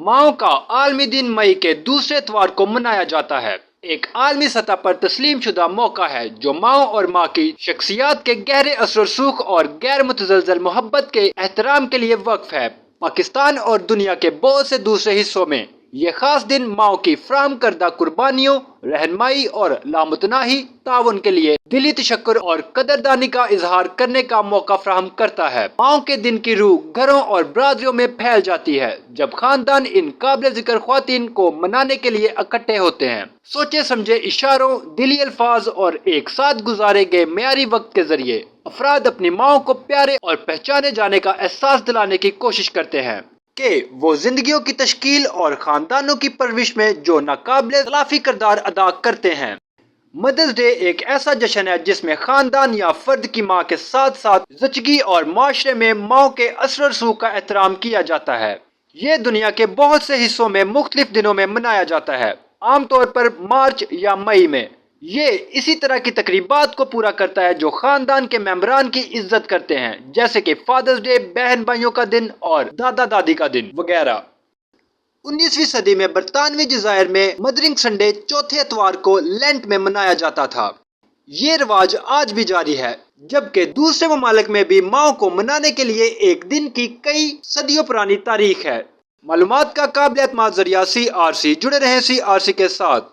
ماؤں کا عالمی دن مئی کے دوسرے اتوار کو منایا جاتا ہے۔ ایک عالمی سطح پر تسلیم شدہ موقع ہے جو ماؤں اور ماں کی شخصیات کے گہرے اثر و رسوخ اور غیر متزلزل محبت کے احترام کے لیے وقف ہے۔ پاکستان اور دنیا کے بہت سے دوسرے حصوں میں یہ خاص دن ماؤں کی فراہم کردہ قربانیوں، رہنمائی اور لامتناہی تعاون کے لیے دلی تشکر اور قدردانی کا اظہار کرنے کا موقع فراہم کرتا ہے۔ ماؤں کے دن کی روح گھروں اور برادریوں میں پھیل جاتی ہے جب خاندان ان قابل ذکر خواتین کو منانے کے لیے اکٹھے ہوتے ہیں۔ سوچے سمجھے اشاروں، دلی الفاظ اور ایک ساتھ گزارے گئے معیاری وقت کے ذریعے افراد اپنی ماؤں کو پیارے اور پہچانے جانے کا احساس دلانے کی کوشش کرتے ہیں کہ وہ زندگیوں کی تشکیل اور خاندانوں کی پرورش میں جو ناقابل تلافی کردار ادا کرتے ہیں۔ مدرز ڈے ایک ایسا جشن ہے جس میں خاندان یا فرد کی ماں کے ساتھ ساتھ زچگی اور معاشرے میں ماؤں کے اثر و رسوخ کا احترام کیا جاتا ہے۔ یہ دنیا کے بہت سے حصوں میں مختلف دنوں میں منایا جاتا ہے، عام طور پر مارچ یا مئی میں۔ یہ اسی طرح کی تقریبات کو پورا کرتا ہے جو خاندان کے ممبران کی عزت کرتے ہیں، جیسے کہ فادرز ڈے، بہن بھائیوں کا دن اور دادا دادی کا دن وغیرہ۔ 19ویں صدی میں برطانوی جزائر میں مدرنگ سنڈے چوتھے اتوار کو لینٹ میں منایا جاتا تھا۔ یہ رواج آج بھی جاری ہے، جبکہ دوسرے ممالک میں بھی ماؤں کو منانے کے لیے ایک دن کی کئی صدیوں پرانی تاریخ ہے۔ معلومات کا قابل اعتماد ذریعہ CRC۔ جڑے رہیں CRC کے ساتھ۔